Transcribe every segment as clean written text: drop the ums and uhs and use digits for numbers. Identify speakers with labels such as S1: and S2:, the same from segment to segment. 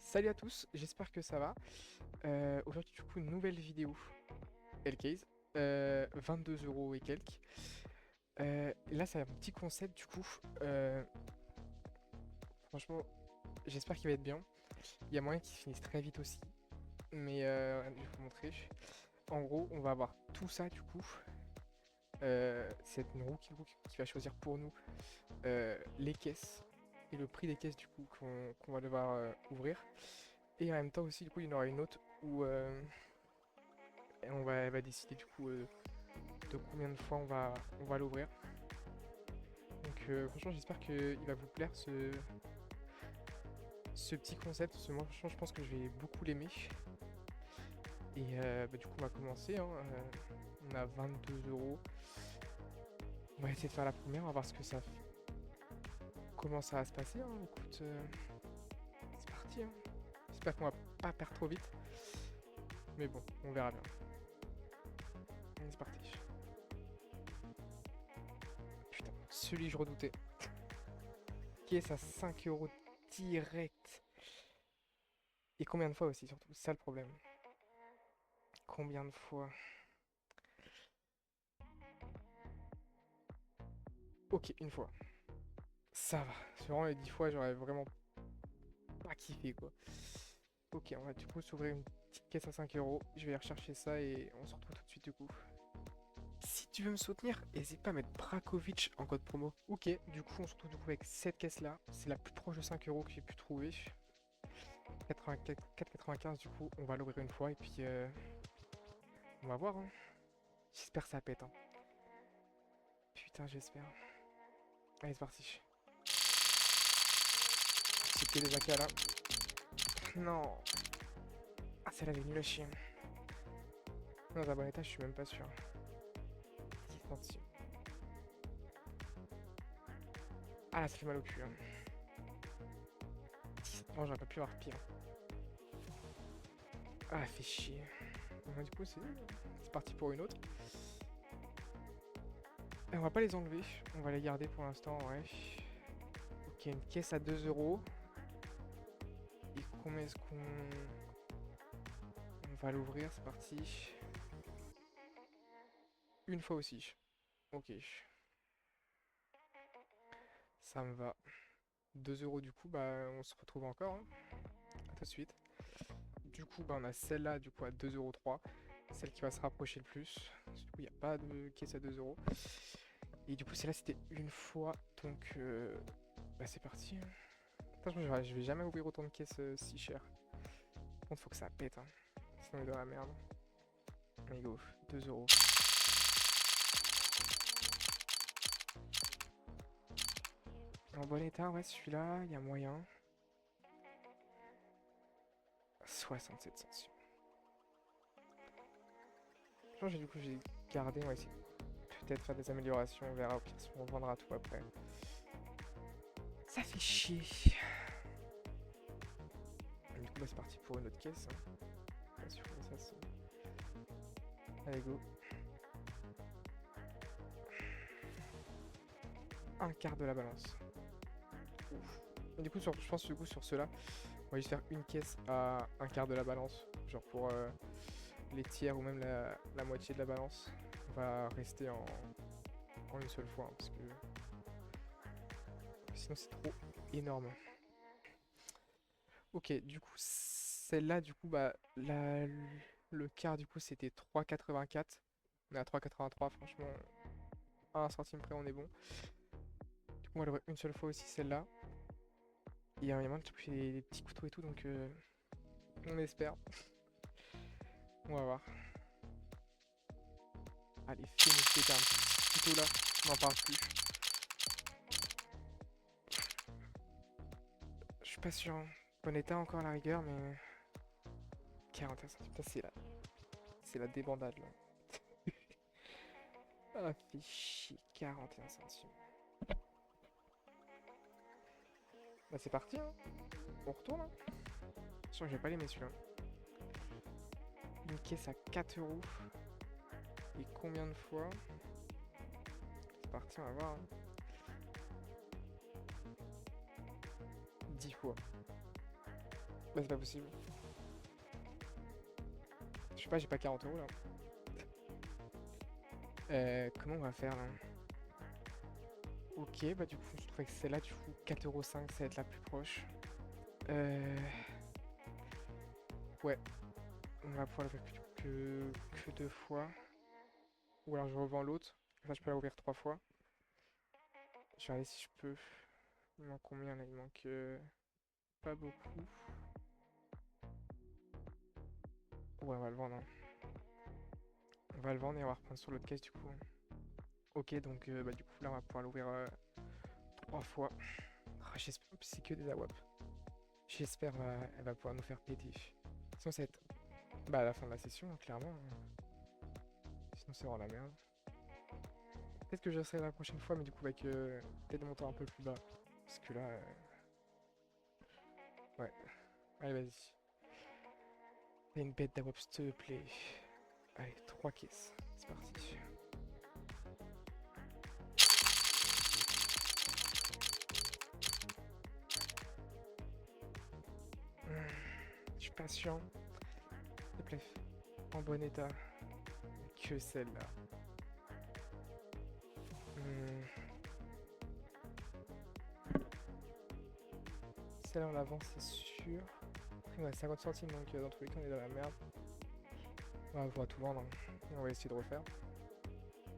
S1: Salut à tous, j'espère que ça va. Aujourd'hui, du coup, une nouvelle vidéo Hellcase, 22 euros et quelques. Là, c'est un petit concept, du coup. Franchement, j'espère qu'il va être bien. Il y a moyen qu'il se finisse très vite aussi, mais je vais vous montrer. En gros, on va avoir tout ça, du coup. C'est une roue qui va choisir pour nous les caisses et le prix des caisses, du coup, qu'on va devoir ouvrir. Et en même temps aussi, du coup, il y en aura une autre où elle va décider du coup de combien de fois on va l'ouvrir. Donc franchement, j'espère qu'il va vous plaire ce petit concept. Parce que moi, franchement, je pense que je vais beaucoup l'aimer. Et du coup, on va commencer, hein. On a 22 euros. On va essayer de faire la première, on va voir comment ça va se passer, hein. Écoute, c'est parti, hein. J'espère qu'on va pas perdre trop vite. Mais bon, on verra bien. Allez, c'est parti. Putain, celui que je redoutais. Qui est à 5 euros direct. Et combien de fois aussi, surtout, c'est ça le problème. Combien de fois? Ok, une fois. Ça va. C'est vraiment les 10 fois, j'aurais vraiment pas kiffé, quoi. Ok, on va du coup s'ouvrir une petite caisse à 5 euros. Je vais aller rechercher ça et on se retrouve tout de suite, du coup. Si tu veux me soutenir, n'hésite pas à mettre Brakovic en code promo. Ok, du coup, on se retrouve du coup avec cette caisse-là. C'est la plus proche de 5 euros que j'ai pu trouver. 4,95 du coup, on va l'ouvrir une fois et puis on va voir, hein. J'espère que ça pète, hein. Putain, j'espère. Allez, c'est parti. C'était les AK là. Non. Ah, celle-là, elle est nulle à chier. Dans un bon état, je suis même pas sûr. 10 centimes. Ah là, ça fait mal au cul, hein. Bon, j'aurais pas pu avoir pire. Ah, fait chier. Bon, du coup, c'est parti pour une autre. Et on va pas les enlever. On va les garder pour l'instant, ouais. Ok, une caisse à 2 euros. Et combien est-ce qu'on... On va l'ouvrir, c'est parti. Une fois aussi. Ok. Ça me va. 2 euros du coup, bah on se retrouve encore, hein. À tout de suite. Du coup, bah on a celle-là du coup à 2,3 €. Celle qui va se rapprocher le plus. Du coup, il n'y a pas de caisse à 2 euros. Et du coup, celle-là c'était une fois. Donc, bah c'est parti, hein. Attention, je vais jamais ouvrir autant de caisses si chères. Par contre, faut que ça pète, hein. Sinon, il est dans la merde. Allez, go. 2 euros. En bon état, ouais, celui-là, il y a moyen. 67 centimes. Du coup, j'ai gardé. On va essayer peut-être faire des améliorations. On verra au pire si on vendra tout après. Ça fait chier. Du coup, bah, c'est parti pour une autre caisse, hein. Pas sûr que ça c'est. Allez, go. Un quart de la balance. Ouf. Et du coup, je pense du coup sur ceux-là, on va juste faire une caisse à un quart de la balance. Genre pour les tiers ou même la moitié de la balance. On va rester en une seule fois, hein, parce que sinon c'est trop énorme. Ok, du coup, celle-là, du coup, bah, le quart, du coup, c'était 3,84. On est à 3,83, franchement, à 1 centime près, on est bon. Du coup, on va l'ouvrir une seule fois aussi, celle-là. Et il y a moyen de toucher des petits couteaux et tout, donc on espère. On va voir. Allez, fais-nous péter un petit couteau là, on n'en parle plus. Je suis pas sûr, hein. Bon état encore à la rigueur, mais 41 centimes, putain, c'est la débandade là. Ah, fait chier, 41 centimes. Bah c'est parti, hein. On retourne, hein. Sûr que je vais pas l'aimer celui-là. Une caisse à 4 euros. Et combien de fois? C'est parti, on va voir, hein. 10 fois. Bah c'est pas possible. Je sais pas, j'ai pas 40 € là. Comment on va faire là? Ok, bah du coup, je trouvais que celle-là, du coup, 4,5 € ça va être la plus proche. Euh... Ouais, on va pouvoir le faire que deux fois. Ou alors je revends l'autre. Enfin, je peux la ouvrir 3 fois. Je vais regarder si je peux. Il manque combien là? Il manque pas beaucoup. Ouais, on va le vendre, hein. On va le vendre et on va reprendre sur l'autre caisse du coup, hein. Ok, donc bah du coup là on va pouvoir l'ouvrir 3 fois. Ah, j'espère, c'est que des AWAP. J'espère elle va pouvoir nous faire péter. Sinon ça va être bah à la fin de la session, hein, clairement, hein. Sinon c'est vraiment la merde. Peut-être que je serai la prochaine fois, mais du coup avec peut-être des montants un peu plus bas. Parce que là, ouais. Allez, vas-y. Fais une bête d'AWAP, s'il te plaît. Allez, 3 caisses. C'est parti. Je suis patient. S'il te plaît. En bon état. Que celle-là. Celle-là on l'avance, c'est sûr. Après, ouais, 50 centimes, donc dans tous les cas, on est dans la merde. Ouais, on va tout vendre, hein. On va essayer de refaire.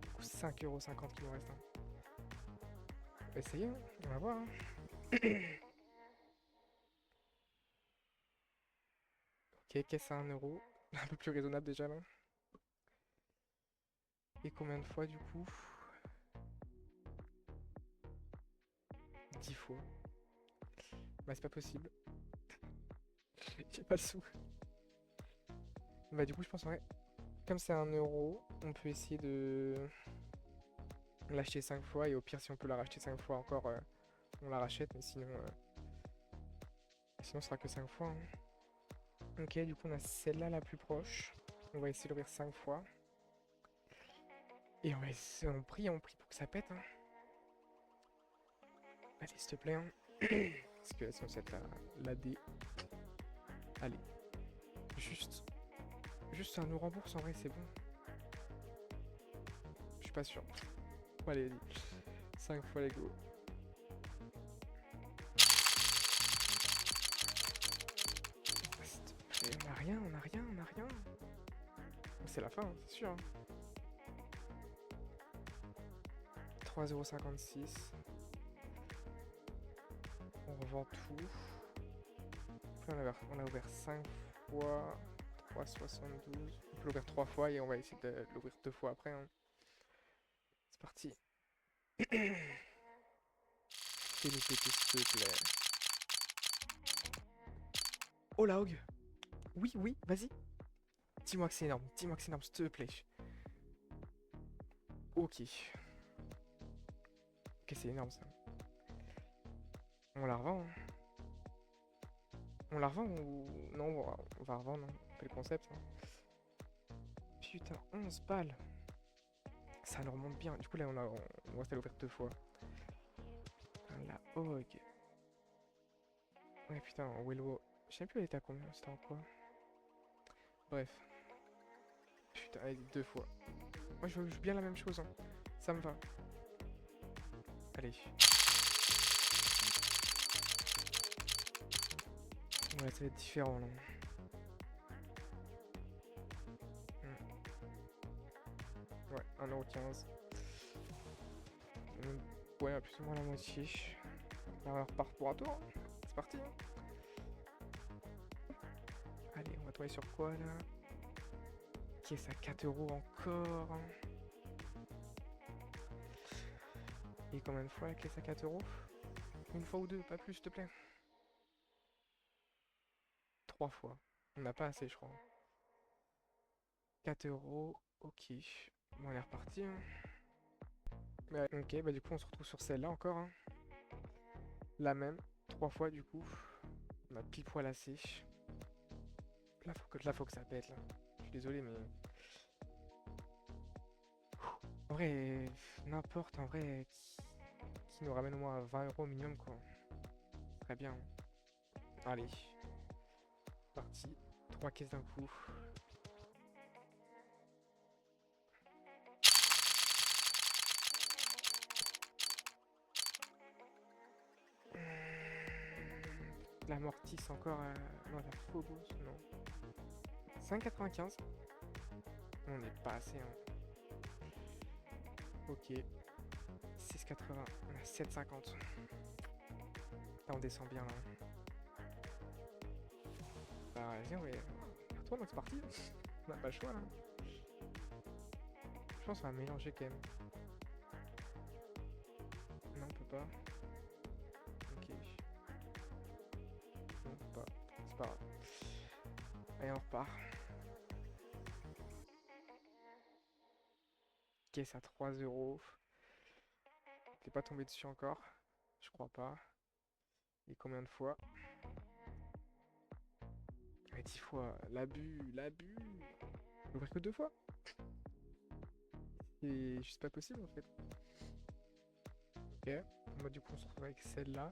S1: Du coup, 5,50 € qui nous reste, hein. On va essayer, hein. On va voir, hein. Ok, caisse à 1 €. Un peu plus raisonnable déjà, là. Et combien de fois, du coup? 10 fois. Bah, c'est pas possible. J'ai pas le sou. Bah, du coup, je pense, ouais. Comme c'est 1 €, on peut essayer de l'acheter 5 fois. Et au pire, si on peut la racheter 5 fois encore, on la rachète. Mais sinon, ce sera que 5 fois, hein. Ok, du coup, on a celle-là la plus proche. On va essayer d'ouvrir 5 fois. Et on prie pour que ça pète, hein. Allez, s'il te plaît, hein. Parce que sinon, ça va être la D. Allez. Juste ça nous rembourse, en vrai, c'est bon. Je suis pas sûr. Bon, allez, vas-y. 5 fois, les go. S'il te plaît, on a rien, on a rien, on a rien. C'est la fin, hein, c'est sûr, hein. 3,56 €. On revend tout. Après, on a ouvert 5 fois. 3,72. On peut l'ouvrir 3 fois et on va essayer de l'ouvrir 2 fois après, hein. C'est parti. Fais-nous péter, s'il te plaît. Oh la hog. Oui, oui, vas-y. Dis-moi que c'est énorme. Dis-moi que c'est énorme, s'il te plaît. Ok. Ok, c'est énorme ça. On la revend, hein. On la revend ou... Non, on va revendre, hein. C'est le concept, hein. Putain, 11 balles. Ça nous remonte bien. Du coup, là, on reste à l'ouvrir 2 fois. La hog. Ouais, putain, Willow. Je sais plus elle était à combien, c'était en quoi. Bref. Putain, allez, 2 fois. Moi, je joue bien la même chose, hein. Ça me va. Allez. Ouais, ça va être différent, là. Ouais, 1,15 €. Ouais, plus ou moins la moitié. Là, on repart pour un tour, hein. C'est parti, hein. Allez, on va tomber sur quoi, là? Caisse à 4 € encore, hein. Et combien de fois la caisse à 4 €? Une fois ou deux, pas plus, s'il te plaît. 3 fois. On n'a pas assez, je crois. 4 €, ok. Bon, on est reparti, hein. Ouais, ok, bah du coup, on se retrouve sur celle-là encore, hein. La même. 3 fois, du coup. On a pile poil assez. Là, faut que ça pète, là. Je suis désolé, mais... En vrai, n'importe, en vrai, qui nous ramène au moins à 20 € minimum, quoi. Très bien. Allez. parti. 3 caisses d'un coup. L'amorti c'est encore... Non, la Phobos, non. 5,95. On n'est pas assez, hein. Ok. 6,80. On a 7,50. Là, on descend bien, là. Bah, vas-y, on retourne, c'est parti. On n'a pas le choix, là. Je pense qu'on va mélanger, quand même. Non, on peut pas. Ok. Non, on peut pas. C'est pas grave. Allez, on repart. Caisse à 3 €. T'es pas tombé dessus encore? Je crois pas. Et combien de fois? Ouais, 10 fois. L'abus, l'abus. On peut ouvrir que 2 fois? C'est juste pas possible en fait. Ok. Moi du coup on se retrouve avec celle-là.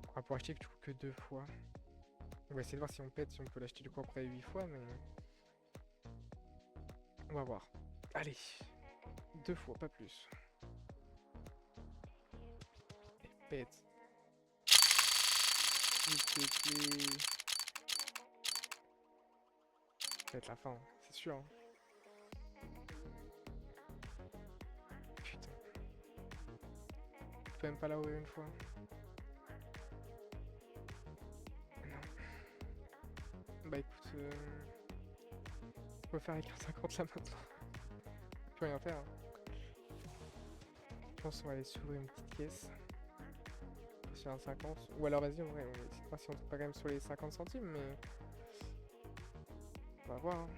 S1: On va pouvoir acheter du coup que 2 fois. On va essayer de voir si on pète, si on peut l'acheter du coup après 8 fois, mais... On va voir. Allez. 2 fois, pas plus. Et pète. S'il te plaît. Ça va être la fin, hein, c'est sûr. Hein. Putain. Je peux même pas la ouvrir une fois. Non. Bah écoute, on peut faire avec un 50 là maintenant. Je peux rien faire. Hein. Je pense qu'on va aller s'ouvrir une petite caisse. Sur un 50. Ou alors vas-y, on va essayer de voir si on trouve pas quand même sur les 50 centimes, mais... On va voir. Hein.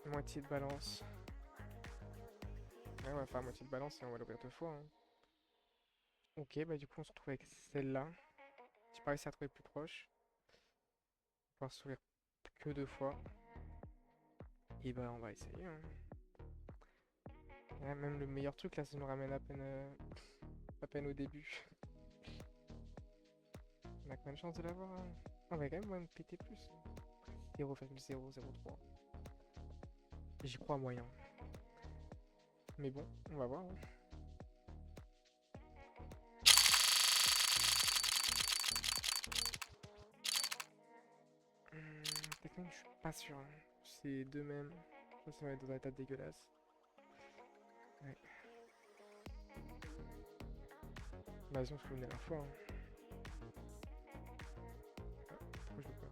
S1: Moitié de balance. Ouais, on va faire moitié de balance et on va l'ouvrir 2 fois. Hein. Ok, bah du coup on se retrouve avec celle-là. J'ai pas réussi à trouver plus proche. On va pouvoir s'ouvrir que 2 fois. Et bah on va essayer. Hein. Ouais, même le meilleur truc là, ça nous ramène à peine au début. On a combien de chance de l'avoir? Hein. On va quand même moyen de péter plus. 0,003. J'y crois moyen. Mais bon, on va voir. Hein. Techniquement, je suis pas sûr. Hein. C'est deux mêmes. Ça va être dans un état dégueulasse. Ouais. Bah, sinon, je peux venir la fois. Hein. Ah, pourquoi je veux pas?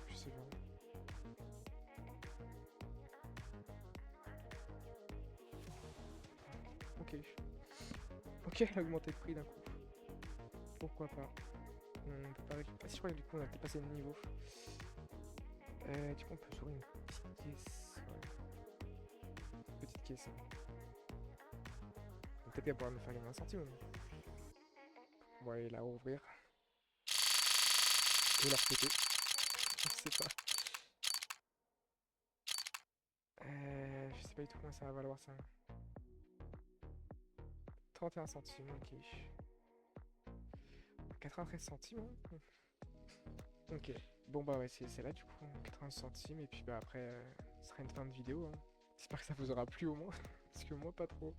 S1: Je sais pas. Ok. Ok, elle a augmenté le prix d'un coup. Pourquoi pas? On peut pas récupérer. Je crois que du coup on a dépassé le niveau. Du coup on peut s'ouvrir une petite caisse. Ouais. Petite caisse. Hein. Peut-être qu'elle pourra me faire gagner un centime. On va aller la ouvrir. Ou la repéter. Je sais pas. Je sais pas du tout combien ça va valoir ça. 31 centimes, ok. 93 centimes. Hein. Ok. Bon bah ouais, c'est là du coup, 80 centimes. Et puis bah après, ce sera une fin de vidéo. Hein. J'espère que ça vous aura plu au moins. Parce que moi pas trop.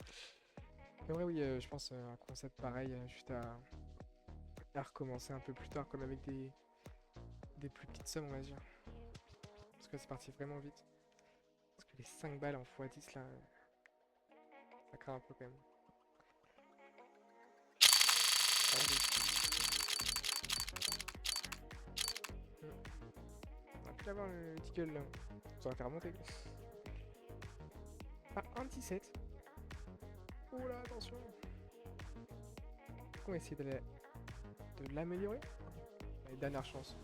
S1: Mais ouais, oui, je pense un concept pareil, juste à recommencer un peu plus tard, comme avec des plus petites sommes, on va dire. Parce que c'est parti vraiment vite. Parce que les 5 balles en x10 là, ça craint un peu quand même. On va plus avoir le tickle là. Ça va faire monter. Ah, 1,17. Oh là, attention. On va essayer de l'améliorer. Allez, dernière chance.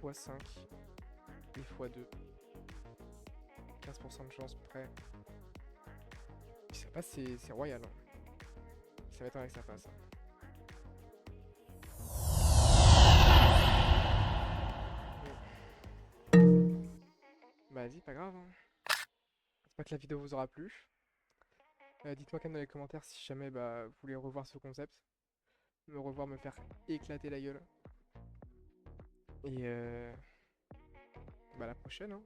S1: x5 et x2. 15% de chance près. Si ça passe, c'est royal. Hein. Ça va être avec que ça passe. Hein. Bah vas-y, pas grave. Hein. J'espère que la vidéo vous aura plu. Dites-moi quand même dans les commentaires si jamais bah, vous voulez revoir ce concept. Me revoir me faire éclater la gueule. Et bah, à la prochaine, hein.